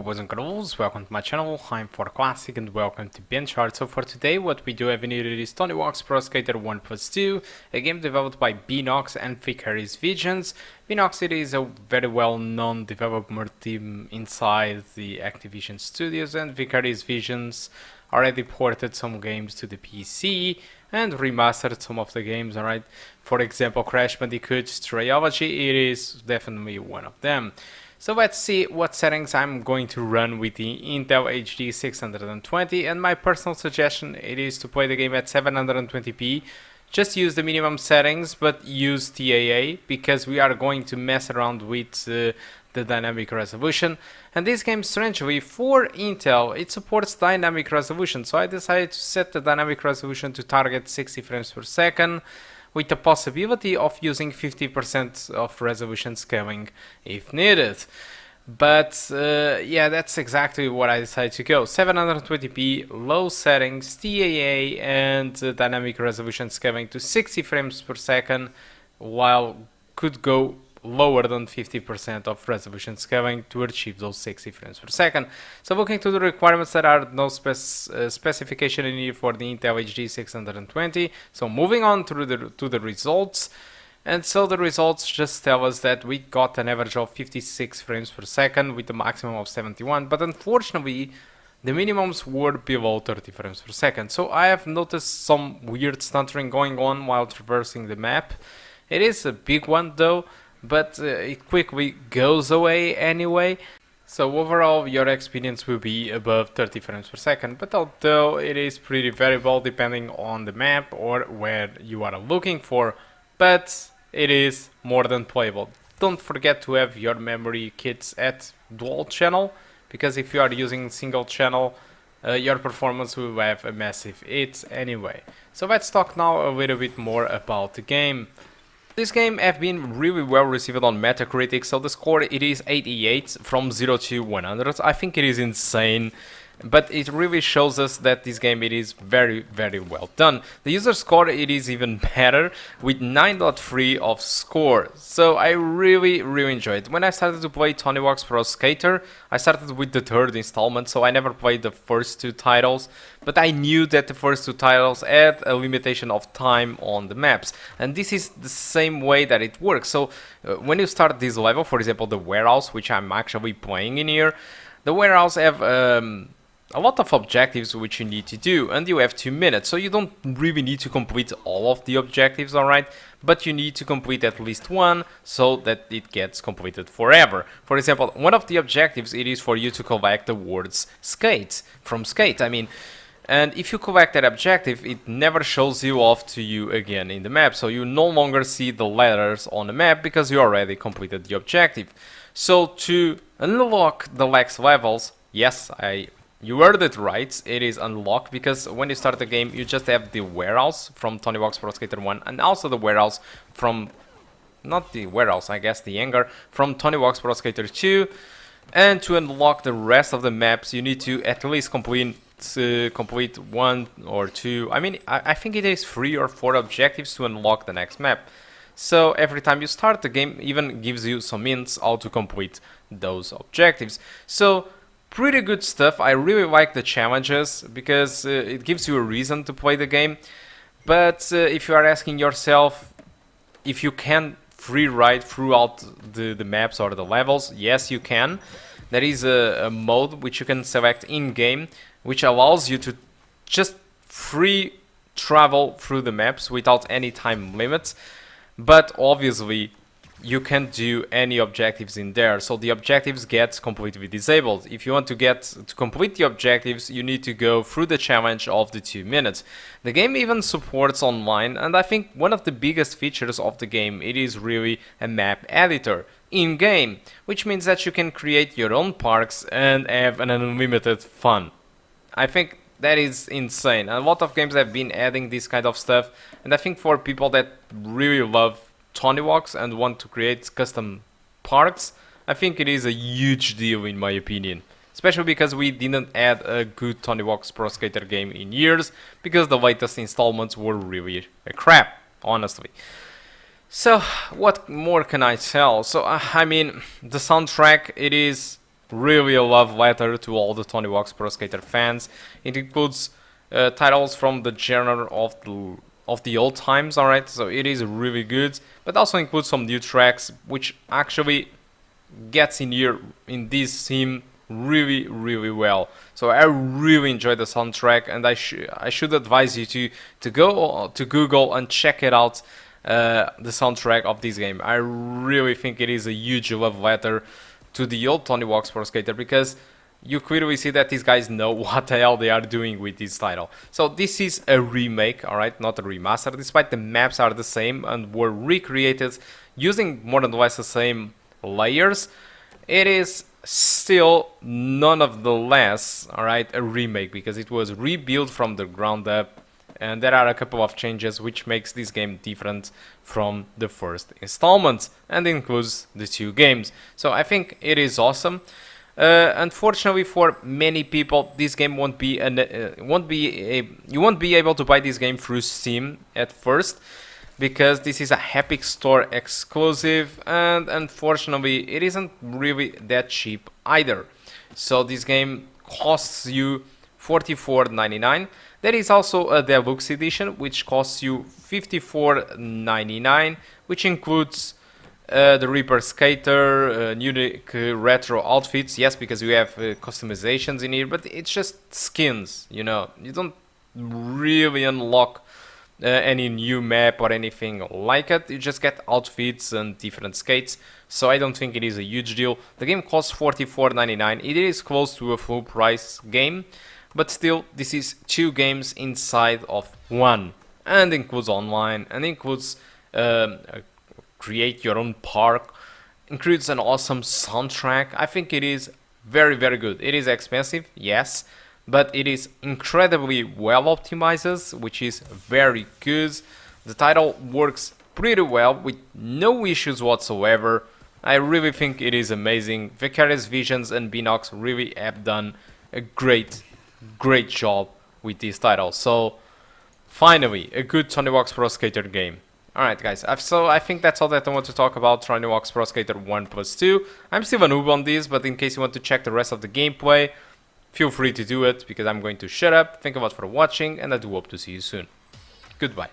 boys and girls, welcome to my channel. I'm for Classic and welcome to BenchART. So for today what we do have in here is Tony Hawk's Pro Skater 1+2, a game developed by Binox and Vicarious Visions. Binox it is a very well known developer team inside the Activision studios, and Vicarious Visions already ported some games to the PC and remastered some of the games, alright? For example, Crash Bandicoot Trilogy, it is definitely one of them. So let's see what settings I'm going to run with the Intel HD 620, and my personal suggestion it is to play the game at 720p. Just use the minimum settings, but use TAA because we are going to mess around with the dynamic resolution. And this game, strangely, for Intel, it supports dynamic resolution, so I decided to set the dynamic resolution to target 60 frames per second, with the possibility of using 50% of resolution scaling if needed. But yeah, that's exactly what I decided to go. 720p, low settings, TAA, and dynamic resolution scaling to 60 frames per second, while could go lower than 50% of resolution scaling to achieve those 60 frames per second. So looking to the requirements, there are no specification in here for the Intel HD 620. So moving on to the results. And so the results just tell us that we got an average of 56 frames per second with a maximum of 71, but unfortunately the minimums were below 30 frames per second. So I have noticed some weird stuttering going on while traversing the map. It is a big one though, but it quickly goes away anyway. So overall your experience will be above 30 frames per second, but although it is pretty variable depending on the map or where you are looking for, but it is more than playable. Don't forget to have your memory kits at dual channel, because if you are using single channel your performance will have a massive hit anyway. So let's talk now a little bit more about the game. This game has been really well received on Metacritic, so the score it is 88 from 0 to 100. I think it is insane, but it really shows us that this game it is very well done. The user score it is even better with 9.3 of score, so I really enjoyed it. When I started to play Tony Hawk's Pro Skater, I started with the third installment, so I never played the first two titles, but I knew that the first two titles had a limitation of time on the maps, and this is the same way that it works. So when you start this level, for example the warehouse, which I'm actually playing in here, the warehouse have a lot of objectives which you need to do, and you have 2 minutes, so you don't really need to complete all of the objectives, alright, but you need to complete at least one so that it gets completed forever. For example, one of the objectives it is for you to collect the words skate, from skate I mean, and if you collect that objective it never shows you off to you again in the map, so you no longer see the letters on the map because you already completed the objective. So to unlock the next levels, yes, you heard it right, it is unlocked, because when you start the game you just have the warehouse from Tony Hawk's Pro Skater 1 and also the warehouse from, not the warehouse, I guess the hangar from Tony Hawk's Pro Skater 2, and to unlock the rest of the maps you need to at least complete one or two, I mean I think it is 3 or 4 objectives to unlock the next map. So every time you start the game even gives you some hints how to complete those objectives. So pretty good stuff. I really like the challenges because it gives you a reason to play the game. But if you are asking yourself if you can free ride throughout the maps or the levels, yes you can. There is a mode which you can select in game which allows you to just free travel through the maps without any time limits, but obviously you can't do any objectives in there, so the objectives get completely disabled. If you want to complete the objectives you need to go through the challenge of the 2 minutes. The game even supports online, and I think one of the biggest features of the game it is really a map editor in game, which means that you can create your own parks and have an unlimited fun. I think that is insane. A lot of games have been adding this kind of stuff, and I think for people that really love Tony Hawk's and want to create custom parks, I think it is a huge deal in my opinion. Especially because we didn't add a good Tony Hawk's Pro Skater game in years, because the latest installments were really a crap, honestly. So what more can I tell? So I mean, the soundtrack it is really a love letter to all the Tony Hawk's Pro Skater fans. It includes titles from the genre of the old times, alright, so it is really good, but also includes some new tracks, which actually gets in here in this theme really well. So I really enjoy the soundtrack, and I should advise you to go to Google and check it out, the soundtrack of this game. I really think it is a huge love letter to the old Tony Hawk's Pro Skater, because you clearly see that these guys know what the hell they are doing with this title. So this is a remake, alright, not a remaster, despite the maps are the same and were recreated using more or less the same layers. It is still none of the less, alright, a remake, because it was rebuilt from the ground up, and there are a couple of changes which makes this game different from the first installment, and includes the 2 games. So I think it is awesome. Unfortunately for many people, this game you won't be able to buy this game through Steam at first, because this is a Epic Store exclusive, and unfortunately it isn't really that cheap either. So this game costs you $44.99. There is also a deluxe edition which costs you $54.99, which includes the Reaper Skater, unique retro outfits, yes, because we have customizations in here, but it's just skins, you know, you don't really unlock any new map or anything like it, you just get outfits and different skates, so I don't think it is a huge deal. The game costs $44.99, it is close to a full price game, but still, this is 2 games inside of one, and includes online, and includes create your own park, includes an awesome soundtrack. I think it is very good. It is expensive, yes, but it is incredibly well optimized, which is very good. The title works pretty well with no issues whatsoever. I really think it is amazing. Vicarious Visions and Binox really have done a great job with this title. So finally, a good Tony Hawk's Pro Skater game. Alright guys, so I think that's all that I want to talk about Tony Hawk's Pro Skater 1+2. I'm still a noob on this, but in case you want to check the rest of the gameplay, feel free to do it, because I'm going to shut up. Thank you a lot for watching, and I do hope to see you soon. Goodbye.